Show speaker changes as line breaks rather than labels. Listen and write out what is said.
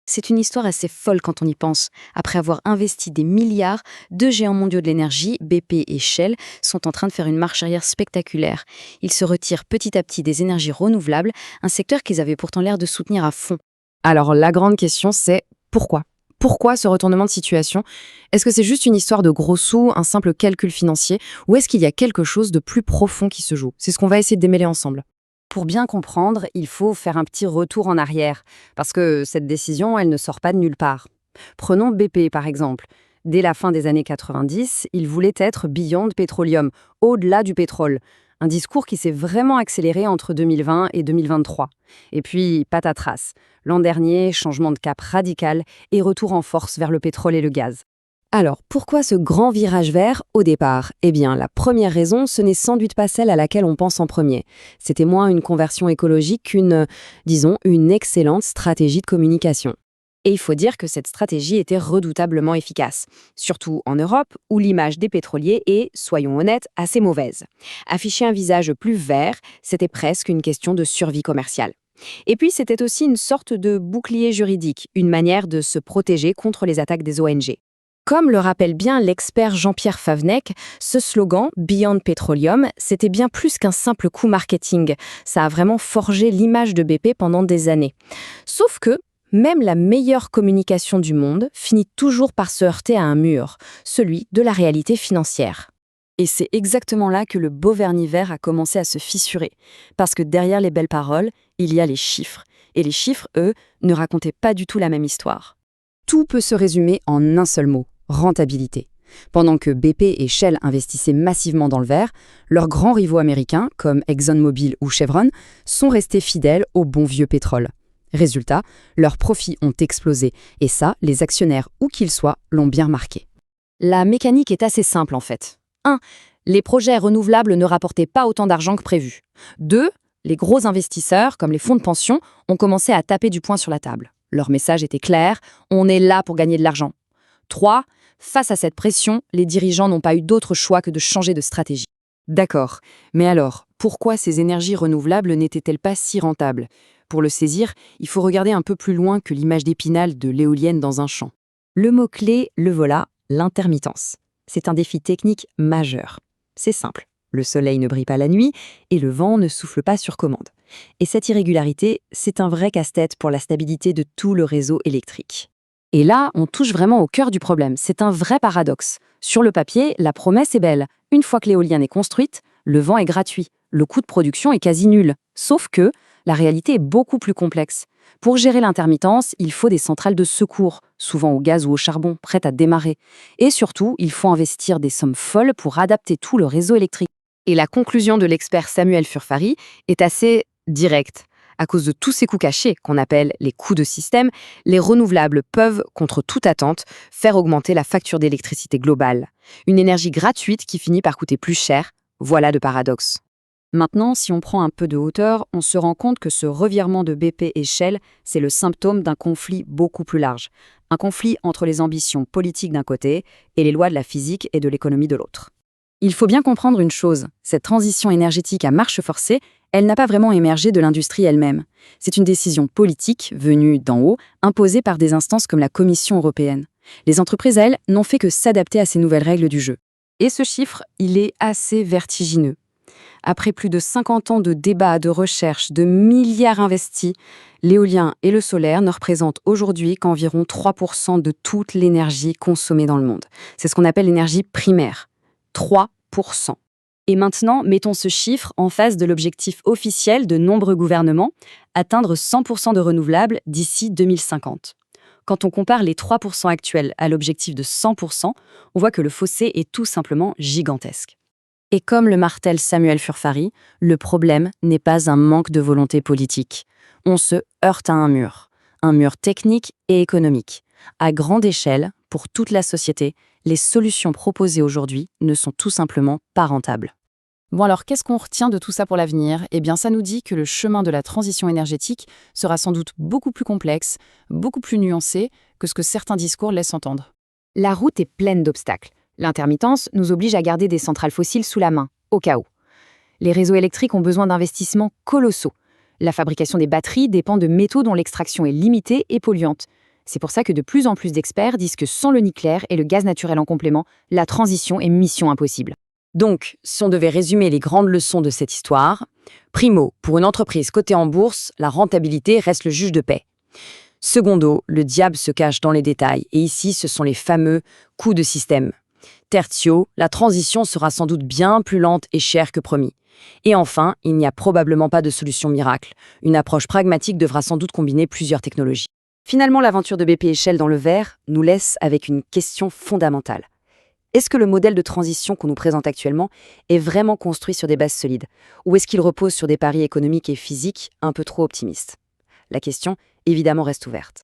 C'est une histoire assez folle quand on y pense. Après avoir investi des milliards, deux géants mondiaux de l'énergie, BP et Shell, sont en train de faire une marche arrière spectaculaire. Ils se retirent petit à petit des énergies renouvelables, un secteur qu'ils avaient pourtant l'air de soutenir à fond.
Alors la grande question c'est pourquoi? Pourquoi ce retournement de situation? Est-ce que c'est juste une histoire de gros sous, un simple calcul financier, ou est-ce qu'il y a quelque chose de plus profond qui se joue? C'est ce qu'on va essayer de démêler ensemble.
Pour bien comprendre, il faut faire un petit retour en arrière, parce que cette décision, elle ne sort pas de nulle part. Prenons BP par exemple. Dès la fin des années 90, il voulait être Beyond Petroleum, au-delà du pétrole. Un discours qui s'est vraiment accéléré entre 2020 et 2023. Et puis, patatras. L'an dernier, changement de cap radical et retour en force vers le pétrole et le gaz.
Alors, pourquoi ce grand virage vert au départ? Eh bien, la première raison, ce n'est sans doute pas celle à laquelle on pense en premier. C'était moins une conversion écologique qu'une, disons, une excellente stratégie de communication. Et il faut dire que cette stratégie était redoutablement efficace, surtout en Europe où l'image des pétroliers est, soyons honnêtes, assez mauvaise. Afficher un visage plus vert, c'était presque une question de survie commerciale. Et puis c'était aussi une sorte de bouclier juridique, une manière de se protéger contre les attaques des ONG. Comme le rappelle bien l'expert Jean-Pierre Favnec, ce slogan Beyond Petroleum, c'était bien plus qu'un simple coup marketing. Ça a vraiment forgé l'image de BP pendant des années. Sauf que même la meilleure communication du monde finit toujours par se heurter à un mur, celui de la réalité financière.
Et c'est exactement là que le beau vernis vert a commencé à se fissurer. Parce que derrière les belles paroles, il y a les chiffres. Et les chiffres, eux, ne racontaient pas du tout la même histoire.
Tout peut se résumer en un seul mot, rentabilité. Pendant que BP et Shell investissaient massivement dans le vert, leurs grands rivaux américains, comme ExxonMobil ou Chevron, sont restés fidèles au bon vieux pétrole. Résultat, leurs profits ont explosé, et ça, les actionnaires, où qu'ils soient, l'ont bien remarqué.
La mécanique est assez simple en fait. 1. Les projets renouvelables ne rapportaient pas autant d'argent que prévu. 2. Les gros investisseurs, comme les fonds de pension, ont commencé à taper du poing sur la table. Leur message était clair, on est là pour gagner de l'argent. 3. Face à cette pression, les dirigeants n'ont pas eu d'autre choix que de changer de stratégie.
D'accord, mais alors, pourquoi ces énergies renouvelables n'étaient-elles pas si rentables? Pour le saisir, il faut regarder un peu plus loin que l'image d'Épinal de l'éolienne dans un champ.
Le mot-clé, le voilà, l'intermittence. C'est un défi technique majeur. C'est simple, le soleil ne brille pas la nuit et le vent ne souffle pas sur commande. Et cette irrégularité, c'est un vrai casse-tête pour la stabilité de tout le réseau électrique. Et là, on touche vraiment au cœur du problème. C'est un vrai paradoxe. Sur le papier, la promesse est belle. Une fois que l'éolienne est construite, le vent est gratuit. Le coût de production est quasi nul. Sauf que la réalité est beaucoup plus complexe. Pour gérer l'intermittence, il faut des centrales de secours, souvent au gaz ou au charbon, prêtes à démarrer. Et surtout, il faut investir des sommes folles pour adapter tout le réseau électrique. Et la conclusion de l'expert Samuel Furfari est assez directe. À cause de tous ces coûts cachés, qu'on appelle les coûts de système, les renouvelables peuvent, contre toute attente, faire augmenter la facture d'électricité globale. Une énergie gratuite qui finit par coûter plus cher, voilà le paradoxe.
Maintenant, si on prend un peu de hauteur, on se rend compte que ce revirement de BP et Shell, c'est le symptôme d'un conflit beaucoup plus large. Un conflit entre les ambitions politiques d'un côté et les lois de la physique et de l'économie de l'autre. Il faut bien comprendre une chose, cette transition énergétique à marche forcée, elle n'a pas vraiment émergé de l'industrie elle-même. C'est une décision politique, venue d'en haut, imposée par des instances comme la Commission européenne. Les entreprises, elles, n'ont fait que s'adapter à ces nouvelles règles du jeu. Et ce chiffre, il est assez vertigineux. Après plus de 50 ans de débats, de recherche, de milliards investis, l'éolien et le solaire ne représentent aujourd'hui qu'environ 3% de toute l'énergie consommée dans le monde. C'est ce qu'on appelle l'énergie primaire. 3%. Et maintenant, mettons ce chiffre en face de l'objectif officiel de nombreux gouvernements, atteindre 100% de renouvelables d'ici 2050. Quand on compare les 3% actuels à l'objectif de 100%, on voit que le fossé est tout simplement gigantesque. Et comme le martèle Samuel Furfari, le problème n'est pas un manque de volonté politique. On se heurte à un mur technique et économique. À grande échelle, pour toute la société, les solutions proposées aujourd'hui ne sont tout simplement pas rentables.
Bon alors, qu'est-ce qu'on retient de tout ça pour l'avenir? Eh bien, ça nous dit que le chemin de la transition énergétique sera sans doute beaucoup plus complexe, beaucoup plus nuancé que ce que certains discours laissent entendre.
La route est pleine d'obstacles. L'intermittence nous oblige à garder des centrales fossiles sous la main, au cas où. Les réseaux électriques ont besoin d'investissements colossaux. La fabrication des batteries dépend de métaux dont l'extraction est limitée et polluante.
C'est pour ça que de plus en plus d'experts disent que sans le nucléaire et le gaz naturel en complément, la transition est mission impossible.
Donc, si on devait résumer les grandes leçons de cette histoire, primo, pour une entreprise cotée en bourse, la rentabilité reste le juge de paix. Secondo, le diable se cache dans les détails, et ici, ce sont les fameux coûts de système. Tertio, la transition sera sans doute bien plus lente et chère que promis. Et enfin, il n'y a probablement pas de solution miracle. Une approche pragmatique devra sans doute combiner plusieurs technologies.
Finalement, l'aventure de BP et Shell dans le vert nous laisse avec une question fondamentale. Est-ce que le modèle de transition qu'on nous présente actuellement est vraiment construit sur des bases solides, ou est-ce qu'il repose sur des paris économiques et physiques un peu trop optimistes? La question, évidemment, reste ouverte.